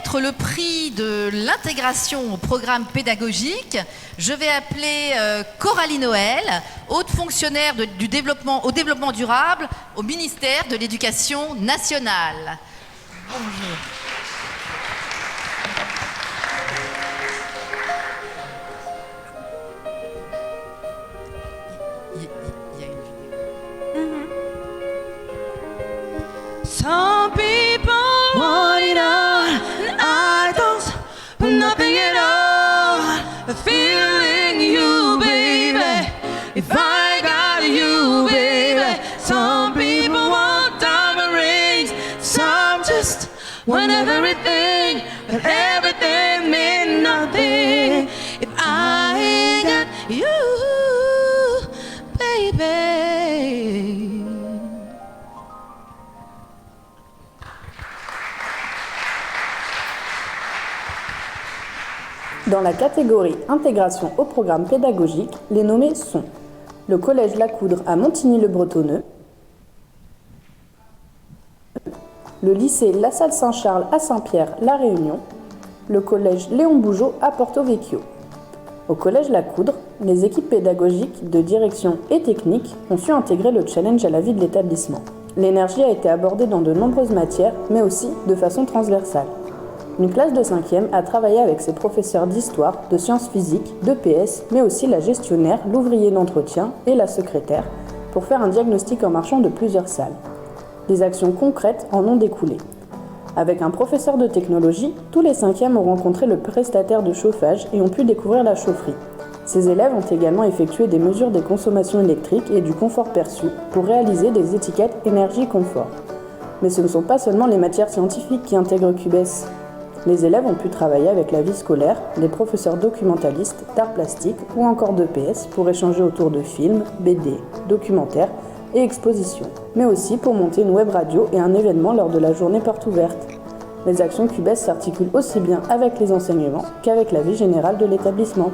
remettre le prix de l'intégration au programme pédagogique, je vais appeler Coralie Noël, haute fonctionnaire au développement durable au ministère de l'Éducation nationale. Bonjour. Some people want it all, and I don't want nothing at all. Feeling you, baby, if I got you, baby. Some people want diamond rings, some just want everything, but everything means nothing if I ain't got you, baby. Dans la catégorie intégration au programme pédagogique, les nommés sont le collège La Coudre à Montigny-le-Bretonneux, le lycée La Salle Saint-Charles à Saint-Pierre-La Réunion, le collège Léon Bougeot à Porto Vecchio. Au collège La Coudre, les équipes pédagogiques de direction et technique ont su intégrer le challenge à la vie de l'établissement. L'énergie a été abordée dans de nombreuses matières, mais aussi de façon transversale. Une classe de 5e a travaillé avec ses professeurs d'histoire, de sciences physiques, de PS, mais aussi la gestionnaire, l'ouvrier d'entretien et la secrétaire, pour faire un diagnostic en marchant de plusieurs salles. Des actions concrètes en ont découlé. Avec un professeur de technologie, tous les 5e ont rencontré le prestataire de chauffage et ont pu découvrir la chaufferie. Ces élèves ont également effectué des mesures des consommations électriques et du confort perçu pour réaliser des étiquettes énergie-confort. Mais ce ne sont pas seulement les matières scientifiques qui intègrent QBES. Les élèves ont pu travailler avec la vie scolaire, des professeurs documentalistes, d'art plastique ou encore de PS pour échanger autour de films, BD, documentaires et expositions, mais aussi pour monter une web radio et un événement lors de la journée porte ouverte. Les actions QBES s'articulent aussi bien avec les enseignements qu'avec la vie générale de l'établissement.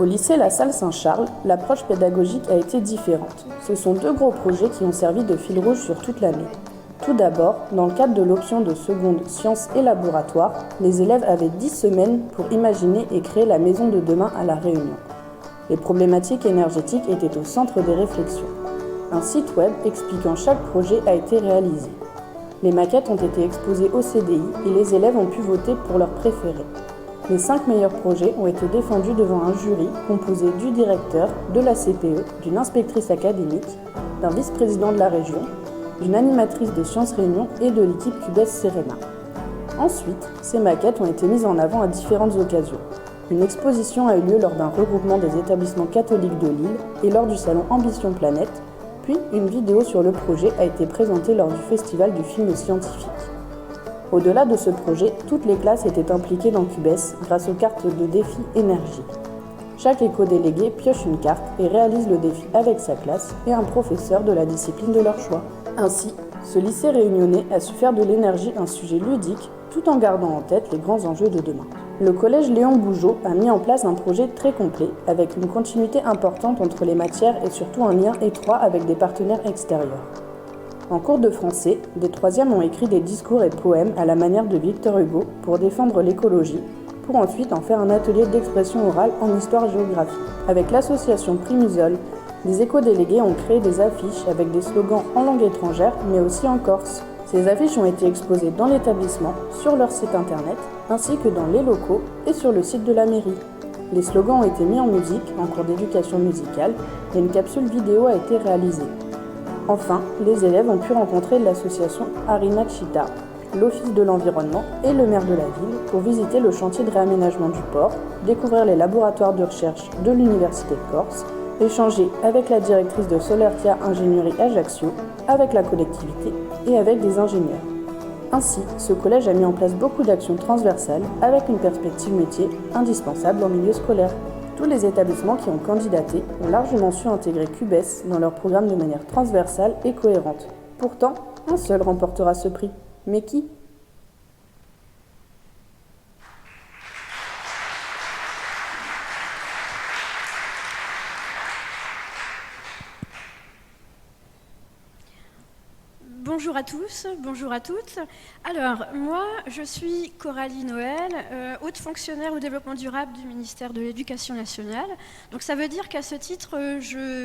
Au lycée La Salle Saint-Charles, l'approche pédagogique a été différente. Ce sont 2 gros projets qui ont servi de fil rouge sur toute l'année. Tout d'abord, dans le cadre de l'option de seconde sciences et laboratoires, les élèves avaient 10 semaines pour imaginer et créer la maison de demain à La Réunion. Les problématiques énergétiques étaient au centre des réflexions. Un site web expliquant chaque projet a été réalisé. Les maquettes ont été exposées au CDI et les élèves ont pu voter pour leur préféré. Les 5 meilleurs projets ont été défendus devant un jury composé du directeur, de la CPE, d'une inspectrice académique, d'un vice-président de la région, d'une animatrice de Sciences Réunion et de l'équipe QBES Serena. Ensuite, ces maquettes ont été mises en avant à différentes occasions. Une exposition a eu lieu lors d'un regroupement des établissements catholiques de Lille et lors du salon Ambition Planète, puis une vidéo sur le projet a été présentée lors du festival du film scientifique. Au-delà de ce projet, toutes les classes étaient impliquées dans QBES grâce aux cartes de défi énergie. Chaque éco-délégué pioche une carte et réalise le défi avec sa classe et un professeur de la discipline de leur choix. Ainsi, ce lycée réunionnais a su faire de l'énergie un sujet ludique tout en gardant en tête les grands enjeux de demain. Le collège Léon Bougeot a mis en place un projet très complet avec une continuité importante entre les matières et surtout un lien étroit avec des partenaires extérieurs. En cours de français, des 3e ont écrit des discours et poèmes à la manière de Victor Hugo pour défendre l'écologie, pour ensuite en faire un atelier d'expression orale en histoire-géographie. Avec l'association Primusol, les éco-délégués ont créé des affiches avec des slogans en langue étrangère, mais aussi en corse. Ces affiches ont été exposées dans l'établissement, sur leur site internet, ainsi que dans les locaux et sur le site de la mairie. Les slogans ont été mis en musique, en cours d'éducation musicale, et une capsule vidéo a été réalisée. Enfin, les élèves ont pu rencontrer l'association Arina Chita, l'Office de l'environnement et le maire de la ville pour visiter le chantier de réaménagement du port, découvrir les laboratoires de recherche de l'Université de Corse, échanger avec la directrice de Solertia Ingénierie Ajaccio, avec la collectivité et avec des ingénieurs. Ainsi, ce collège a mis en place beaucoup d'actions transversales avec une perspective métier indispensable en milieu scolaire. Tous les établissements qui ont candidaté ont largement su intégrer QBES dans leur programme de manière transversale et cohérente. Pourtant, un seul remportera ce prix. Mais qui ? Bonjour à tous, bonjour à toutes. Alors, moi, je suis Coralie Noël, haute fonctionnaire au développement durable du ministère de l'Éducation nationale. Donc ça veut dire qu'à ce titre,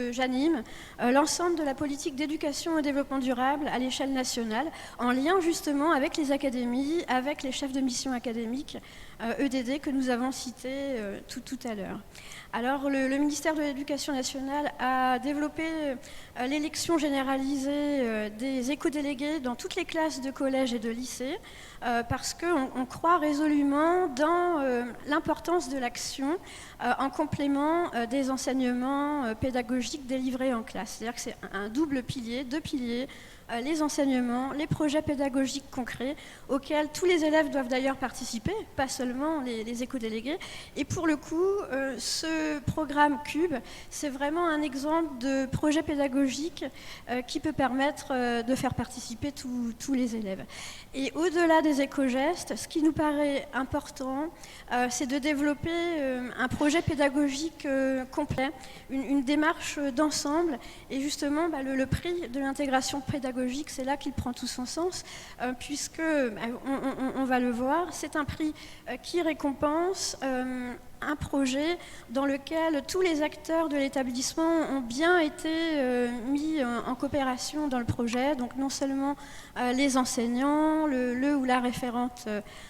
j'anime l'ensemble de la politique d'éducation au développement durable à l'échelle nationale, en lien justement avec les académies, avec les chefs de mission académiques EDD que nous avons cités tout à l'heure. Alors, le ministère de l'Éducation nationale a développé l'élection généralisée des éco-délégués dans toutes les classes de collège et de lycée, parce qu'on croit résolument dans l'importance de l'action en complément des enseignements pédagogiques délivrés en classe. C'est-à-dire que c'est un double pilier, deux piliers, les enseignements, les projets pédagogiques concrets, auxquels tous les élèves doivent d'ailleurs participer, pas seulement les éco-délégués. Et pour le coup, ce programme CUBE, c'est vraiment un exemple de projet pédagogique qui peut permettre de faire participer tous les élèves. Et au-delà des éco-gestes, ce qui nous paraît important, c'est de développer un projet pédagogique complet, une démarche d'ensemble. Et justement, le prix de l'intégration pédagogique, c'est là qu'il prend tout son sens, puisque, on va le voir, c'est un prix qui récompense un projet dans lequel tous les acteurs de l'établissement ont bien été mis en coopération dans le projet, donc non seulement les enseignants, le ou la référente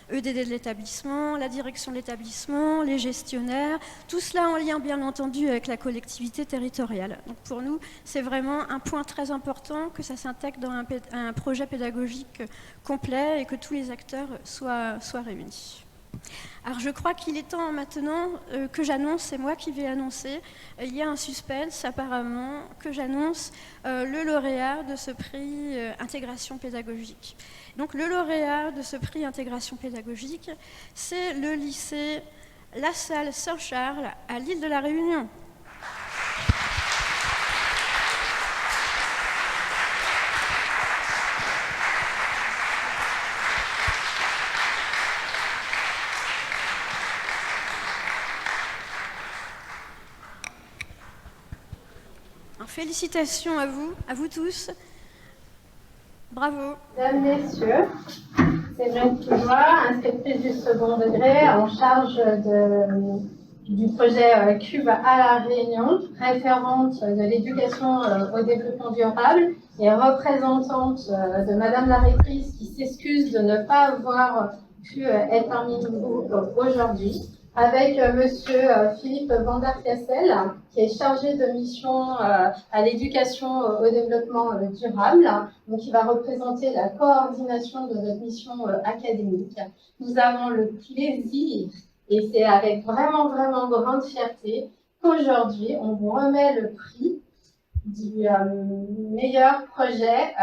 EDD de l'établissement, la direction de l'établissement, les gestionnaires, tout cela en lien bien entendu avec la collectivité territoriale. Donc pour nous, c'est vraiment un point très important que ça s'intègre dans un projet pédagogique complet et que tous les acteurs soient réunis. Alors je crois qu'il est temps maintenant que j'annonce, c'est moi qui vais annoncer, il y a un suspense apparemment, que j'annonce le lauréat de ce prix intégration pédagogique. Donc le lauréat de ce prix intégration pédagogique, c'est le lycée La Salle Saint-Charles à l'île de la Réunion. Félicitations à vous tous. Bravo. Mesdames, Messieurs, c'est Jeanne Toulois, inspectrice du second degré en charge du projet CUBE à La Réunion, référente de l'éducation au développement durable et représentante de Madame la rectrice qui s'excuse de ne pas avoir pu être parmi nous aujourd'hui, avec Monsieur Philippe Van der Cassel, qui est chargé de mission à l'éducation au développement durable, donc qui va représenter la coordination de notre mission académique. Nous avons le plaisir, et c'est avec vraiment grande fierté, qu'aujourd'hui, on vous remet le prix du meilleur projet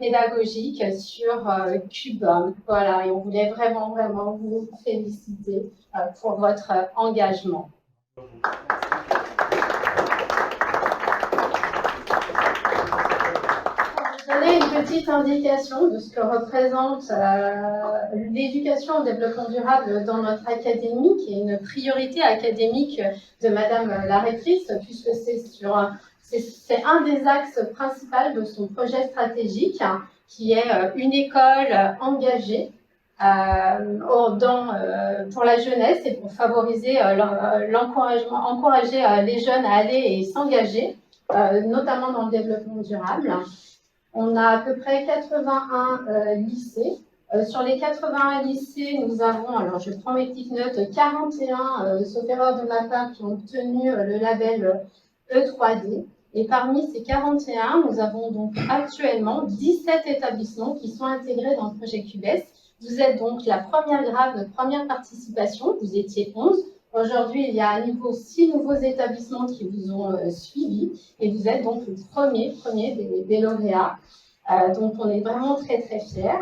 pédagogique sur CUBE. Voilà, et on voulait vraiment vous féliciter pour votre engagement. Pour vous donner une petite indication de ce que représente l'éducation au développement durable dans notre académie, qui est une priorité académique de Madame la rectrice, puisque c'est un des axes principaux de son projet stratégique, qui est une école engagée pour la jeunesse et pour favoriser encourager les jeunes à aller et s'engager, notamment dans le développement durable. On a à peu près 81 lycées. Sur les 81 lycées, nous avons, alors je prends mes petites notes, 41, sauf erreur de ma part, qui ont obtenu le label E3D. Et parmi ces 41, nous avons donc actuellement 17 établissements qui sont intégrés dans le projet CUBES. Vous êtes donc la première grave, notre première participation, vous étiez 11. Aujourd'hui, il y a à nouveau 6 nouveaux établissements qui vous ont suivis et vous êtes donc le premier des lauréats. Donc on est vraiment très fiers.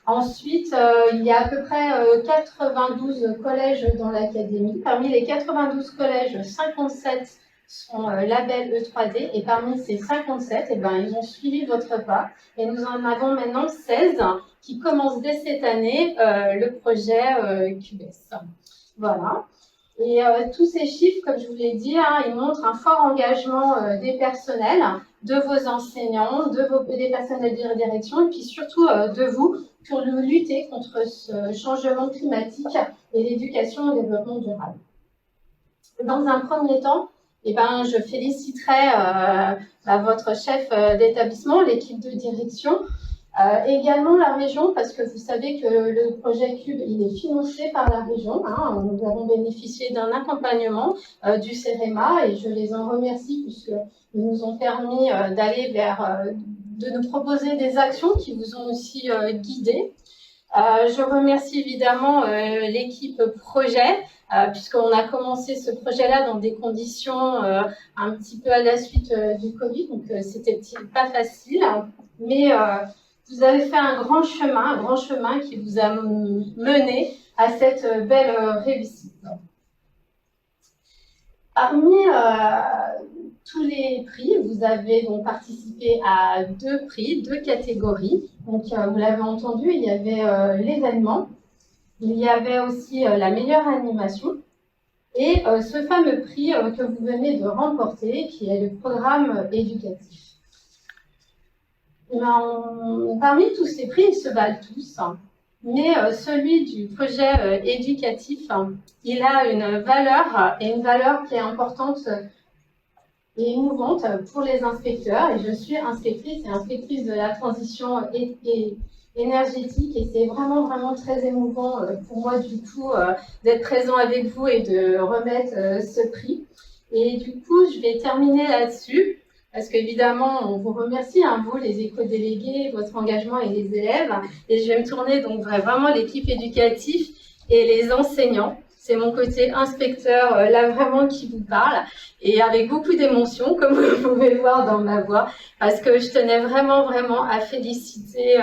Ensuite, il y a à peu près 92 collèges dans l'académie. Parmi les 92 collèges, 57 sont label E3D et parmi ces 57, ils ont suivi votre pas et nous en avons maintenant 16 qui commencent dès cette année le projet CUBES. Voilà. Et tous ces chiffres, comme je vous l'ai dit, hein, ils montrent un fort engagement des personnels, de vos enseignants, des personnels de direction, et puis surtout de vous, pour lutter contre ce changement climatique et l'éducation au développement durable. Dans un premier temps, eh ben, je féliciterai votre chef d'établissement, l'équipe de direction, également la région, parce que vous savez que le projet CUBE, il est financé par la région. Hein, nous avons bénéficié d'un accompagnement du CEREMA et je les en remercie puisqu'ils nous ont permis d'aller de nous proposer des actions qui vous ont aussi guidés. Je remercie évidemment l'équipe projet, puisqu'on a commencé ce projet-là dans des conditions un petit peu à la suite du Covid, donc c'était pas facile, mais vous avez fait un grand chemin qui vous a mené à cette belle réussite. Parmi tous les prix, vous avez donc participé à 2 prix, 2 catégories. Donc, vous l'avez entendu, il y avait l'événement, il y avait aussi la meilleure animation et ce fameux prix que vous venez de remporter, qui est le programme éducatif. Parmi tous ces prix, ils se valent tous, mais celui du projet éducatif, il a une valeur qui est importante et émouvante pour les inspecteurs. Et je suis inspectrice de la transition énergétique et c'est vraiment, vraiment très émouvant pour moi du coup d'être présent avec vous et de remettre ce prix. Et du coup, je vais terminer là-dessus. Parce qu'évidemment, on vous remercie, vous, les éco-délégués, votre engagement et les élèves. Et je vais me tourner donc vers vraiment l'équipe éducative et les enseignants. C'est mon côté inspecteur, là vraiment, qui vous parle. Et avec beaucoup d'émotion, comme vous pouvez voir dans ma voix. Parce que je tenais vraiment, vraiment à féliciter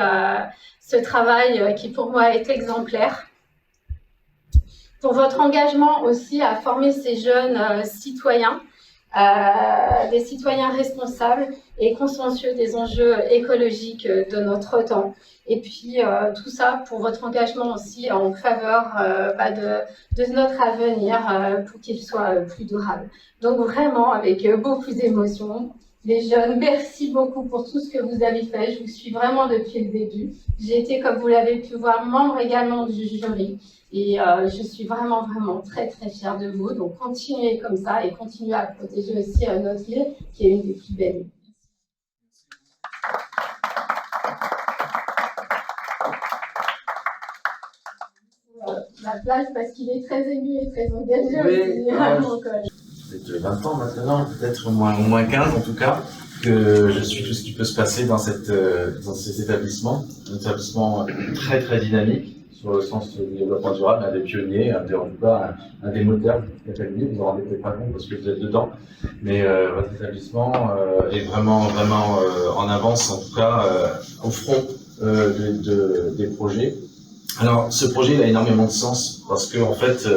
ce travail qui, pour moi, est exemplaire. Pour votre engagement aussi à former ces jeunes citoyens. Des citoyens responsables et consciencieux des enjeux écologiques de notre temps. Et puis tout ça pour votre engagement aussi en faveur de notre avenir pour qu'il soit plus durable. Donc vraiment avec beaucoup d'émotion. Les jeunes, merci beaucoup pour tout ce que vous avez fait. Je vous suis vraiment depuis le début. J'ai été, comme vous l'avez pu voir, membre également du jury. Et je suis vraiment, vraiment très, très fière de vous. Donc, continuez comme ça et continuez à protéger aussi notre île, qui est une des plus belles. La place, parce qu'il est très ému et très engagé aussi. Peut-être 20 ans maintenant, peut-être au moins 15 en tout cas, que je suis tout ce qui peut se passer dans cet établissement. Un établissement très, très dynamique. Sur le sens du développement durable, un des pionniers, en tout cas un des moteurs de l'académie. Vous vous en rendez peut-être pas compte parce que vous êtes dedans, mais votre établissement est vraiment en avance, en tout cas au front des projets. Alors ce projet il a énormément de sens parce que en fait,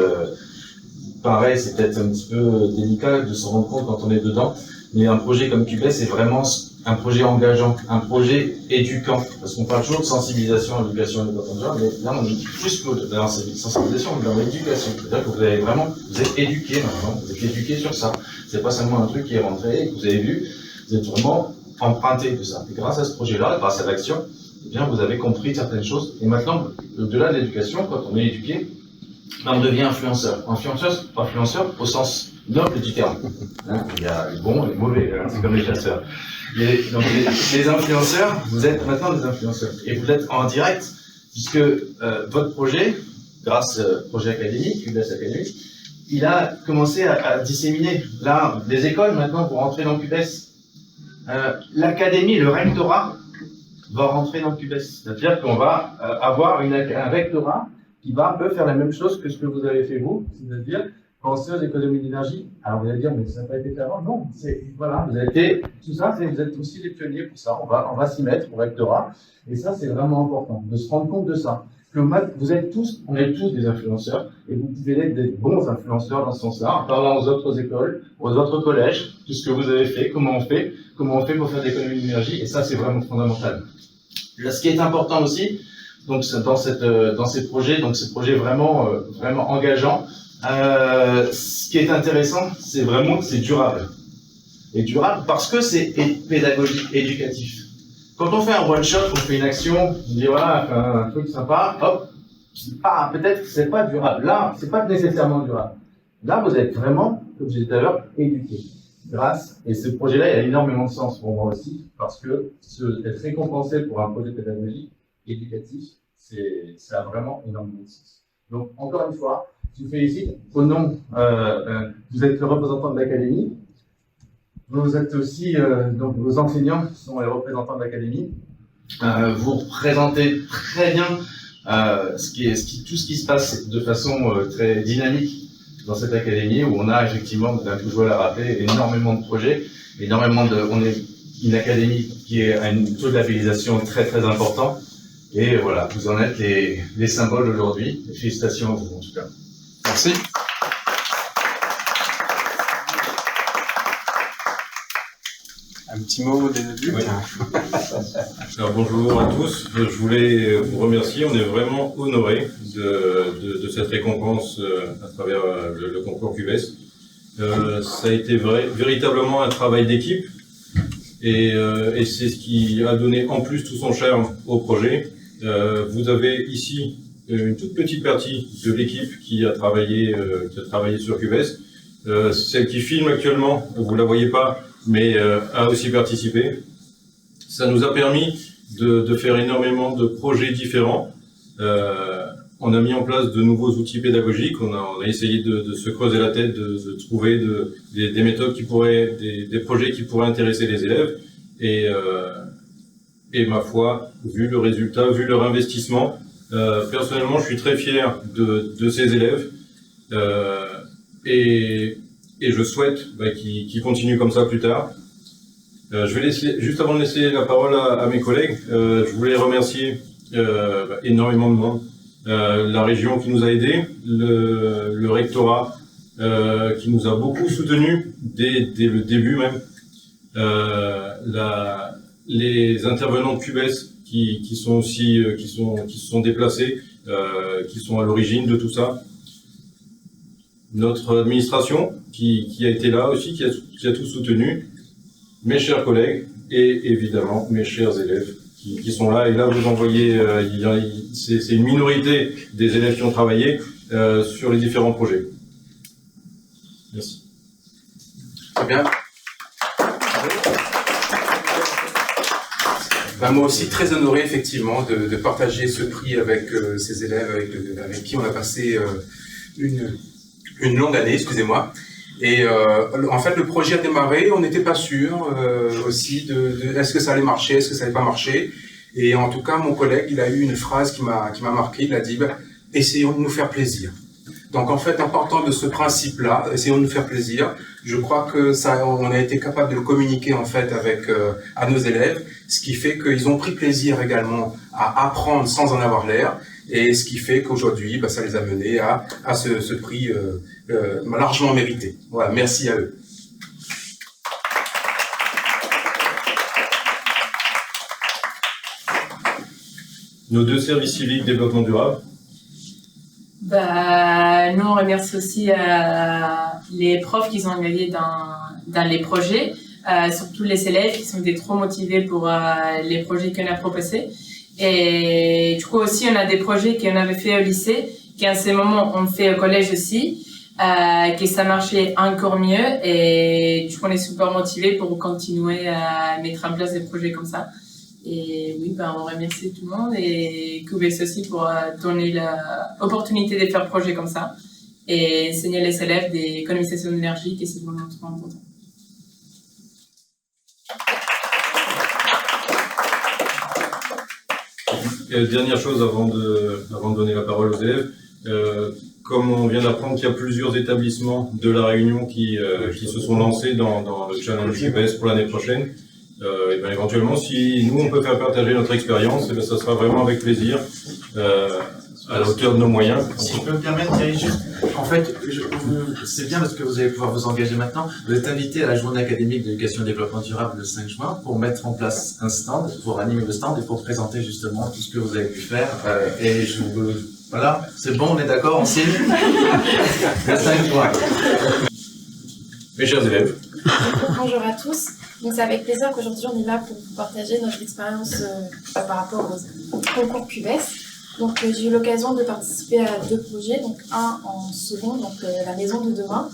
pareil, c'est peut-être un petit peu délicat de se rendre compte quand on est dedans, mais un projet comme CUBE, c'est vraiment un projet engageant, un projet éduquant, parce qu'on parle toujours de sensibilisation, éducation et développement durable, mais là on est plus que dans la sensibilisation, mais dans l'éducation. C'est-à-dire que vous êtes éduqué maintenant, vous êtes éduqué sur ça. C'est pas seulement un truc qui est rentré et que vous avez vu, vous êtes vraiment emprunté de ça. Et grâce à ce projet-là, grâce à l'action, eh bien vous avez compris certaines choses. Et maintenant, au-delà de l'éducation, quand on est éduqué, on devient influenceur. Influenceur au sens noble du terme. Il y a les bons et les mauvais, c'est comme les chasseurs. Donc les influenceurs, vous êtes maintenant des influenceurs. Et vous êtes en direct, puisque votre projet, grâce au projet académique, UBS Académique, il a commencé à disséminer. Là, les écoles, maintenant, vont rentrer dans UBS. L'académie, le rectorat, va rentrer dans UBS. C'est-à-dire qu'on va avoir un rectorat qui va un peu faire la même chose que ce que vous avez fait vous, c'est-à-dire penser aux économies d'énergie. Alors vous allez dire, mais ça n'a pas été fait avant. Non, voilà, vous avez été, tout ça, vous êtes aussi les pionniers pour ça. On va s'y mettre au rectorat. Et ça, c'est vraiment important, de se rendre compte de ça. Que on est tous des influenceurs, et vous pouvez être des bons influenceurs dans ce sens-là, en parlant aux autres écoles, aux autres collèges, tout ce que vous avez fait, comment on fait pour faire des économies d'énergie, et ça, c'est vraiment fondamental. Là, ce qui est important aussi, donc dans ces projets, donc ces projets vraiment engageants, Ce qui est intéressant, c'est vraiment que c'est durable. Et durable parce que c'est pédagogique, éducatif. Quand on fait un one-shot, on fait une action, on dit voilà, un truc sympa, hop, peut-être que c'est pas durable. Là, c'est pas nécessairement durable. Là, vous êtes vraiment, comme je disais tout à l'heure, éduqué. Et ce projet-là, il a énormément de sens pour moi aussi, parce que être récompensé pour un projet pédagogique, éducatif, ça a vraiment énormément de sens. Donc, encore une fois, je vous félicite. Au nom, vous êtes le représentant de l'académie. Vous êtes aussi, donc vos enseignants sont les représentants de l'académie. Vous représentez très bien tout ce qui se passe de façon très dynamique dans cette académie où on a effectivement, vous avez toujours à rappeler, énormément de projets, on est une académie qui a un taux de labellisation très très important. Et voilà, vous en êtes les symboles aujourd'hui. Félicitations à vous en tout cas. Merci. Un petit mot dès le début. Oui. Alors bonjour à tous, je voulais vous remercier, on est vraiment honorés de cette récompense à travers le concours QBES. Ça a été véritablement un travail d'équipe et c'est ce qui a donné en plus tout son charme au projet. Vous avez ici une toute petite partie de l'équipe qui a travaillé sur QBES. Celle qui filme actuellement, vous la voyez pas, mais a aussi participé. Ça nous a permis de faire énormément de projets différents. On a mis en place de nouveaux outils pédagogiques. On a essayé de se creuser la tête, de trouver des méthodes des projets qui pourraient intéresser les élèves. Et ma foi, vu le résultat, vu leur investissement, personnellement, je suis très fier de ces élèves. Et je souhaite qu'ils continuent comme ça plus tard. Je vais juste avant de laisser la parole à mes collègues, je voulais remercier énormément de monde. La région qui nous a aidés, le rectorat qui nous a beaucoup soutenus dès le début même, les intervenants de QBES qui sont aussi qui se sont déplacés, qui sont à l'origine de tout ça. Notre administration qui a été là aussi, qui a tout soutenu, mes chers collègues et évidemment mes chers élèves qui sont là. Et là, vous en voyez, c'est une minorité des élèves qui ont travaillé sur les différents projets. Merci. Très bien. Moi aussi, très honoré effectivement de partager ce prix avec ces élèves avec qui on a passé une longue année, excusez-moi. Et en fait, le projet a démarré, on n'était pas sûr aussi de est-ce que ça allait marcher, est-ce que ça allait pas marcher. Et en tout cas, mon collègue, il a eu une phrase qui m'a marqué, il a dit essayons de nous faire plaisir. Donc en fait, en partant de ce principe-là, essayons de nous faire plaisir, je crois que on a été capable de le communiquer en fait à nos élèves, ce qui fait qu'ils ont pris plaisir également à apprendre sans en avoir l'air. Et ce qui fait qu'aujourd'hui, ça les a menés à ce prix largement mérité. Voilà, merci à eux. Nos deux services civiques développement durable. Nous, on remercie aussi les profs qui sont engagés dans les projets, surtout les élèves qui sont trop motivés pour les projets qu'on a proposés. Et du coup aussi, on a des projets qu'on avait fait au lycée, qu'en ce moment on fait au collège aussi, que ça marchait encore mieux. Et du coup, on est super motivés pour continuer à mettre en place des projets comme ça. Et oui, on remercie tout le monde et QBES aussi pour donner l'opportunité de faire projet comme ça et enseigner les élèves des économisations d'énergie, qui c'est vraiment trop important. Dernière chose avant de donner la parole aux élèves, comme on vient d'apprendre qu'il y a plusieurs établissements de la Réunion qui se sont lancés dans le challenge QBES pour l'année prochaine, et éventuellement, si nous on peut faire partager notre expérience, ça sera vraiment avec plaisir, à la hauteur de nos moyens. Si je peux me permettre, Thierry, juste, en fait, c'est bien parce que vous allez pouvoir vous engager maintenant. Vous êtes invité à la journée académique d'éducation et développement durable le 5 juin pour mettre en place un stand, pour animer le stand et pour présenter justement tout ce que vous avez pu faire. Et je Voilà, c'est bon, on est d'accord, on signe. Le 5 juin. Mes chers élèves. Bonjour à tous. Donc c'est avec plaisir qu'aujourd'hui on est là pour vous partager notre expérience par rapport au concours QBES. Donc j'ai eu l'occasion de participer à 2 projets, donc un en second, donc la maison de demain,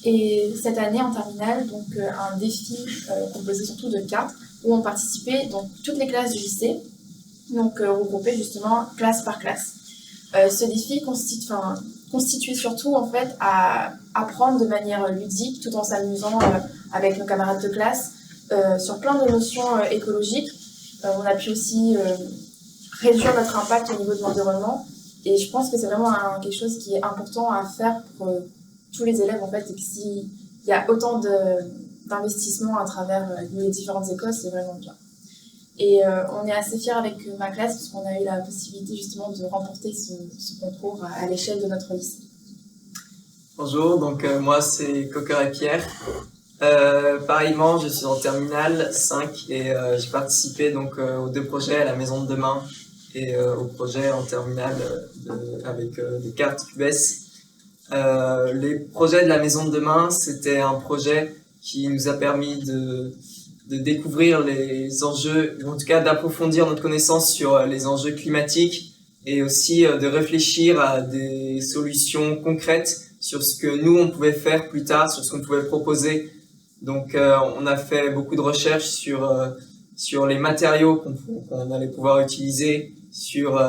et cette année en terminale, donc un défi composé surtout de cartes où ont participé donc toutes les classes du lycée, donc regroupées justement classe par classe. Ce défi constituait surtout en fait à apprendre de manière ludique tout en s'amusant avec nos camarades de classe sur plein de notions écologiques. On a pu aussi réduire notre impact au niveau de l'environnement et je pense que c'est vraiment quelque chose qui est important à faire pour tous les élèves en fait, et que s'il y a autant d'investissements à travers les différentes écoles, c'est vraiment bien. Et on est assez fiers avec ma classe parce qu'on a eu la possibilité justement de remporter ce concours à l'échelle de notre lycée. Bonjour, donc moi c'est Cocker et Pierre. Pareillement, je suis en terminale 5 et j'ai participé donc aux 2 projets à la maison de demain et au projet en terminale avec des cartes QBES. Les projets de la maison de demain, c'était un projet qui nous a permis de découvrir les enjeux, ou en tout cas d'approfondir notre connaissance sur les enjeux climatiques et aussi de réfléchir à des solutions concrètes sur ce que nous on pouvait faire plus tard, sur ce qu'on pouvait proposer. Donc on a fait beaucoup de recherches sur les matériaux qu'on allait pouvoir utiliser, sur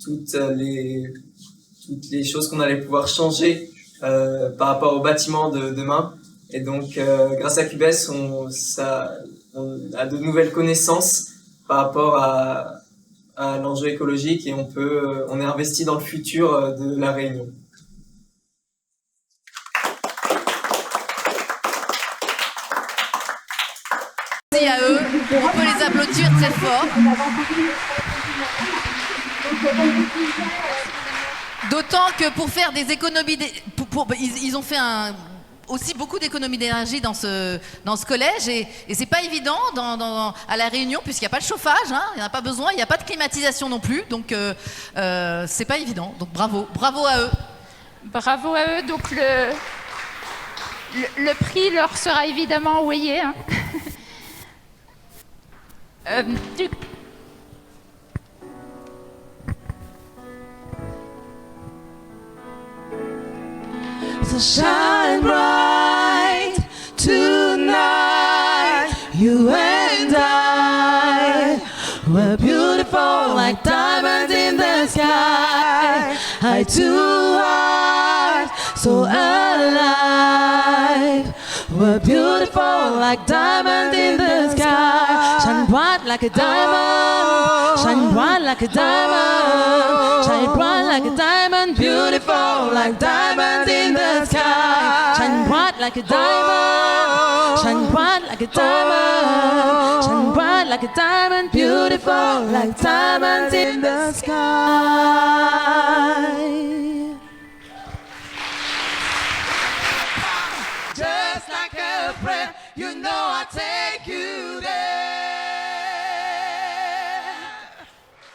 toutes les choses qu'on allait pouvoir changer par rapport au bâtiment de demain. Et donc, grâce à QBES, on a de nouvelles connaissances par rapport à l'enjeu écologique et on est investi dans le futur de la Réunion. Merci à eux, on peut les applaudir très fort. D'autant que pour faire des économies, ils ont fait aussi beaucoup d'économies d'énergie dans ce collège et c'est pas évident à La Réunion puisqu'il n'y a pas de chauffage, hein, il n'y en a pas besoin, il n'y a pas de climatisation non plus, donc c'est pas évident. Donc bravo à eux. Bravo à eux. Donc le prix leur sera évidemment envoyé. Hein. So shine bright tonight, you and I. We're beautiful like diamonds in the sky. Eye to eye, so alive. We're beautiful like diamonds in the sky. Shine bright like a diamond. Shine bright like a diamond. Shine bright like a diamond. Beautiful like diamonds in the sky. Shine bright like a diamond. Shine bright like a diamond. Shine bright like a diamond. Beautiful like diamonds in the sky. Just like a friend, you know I take you there.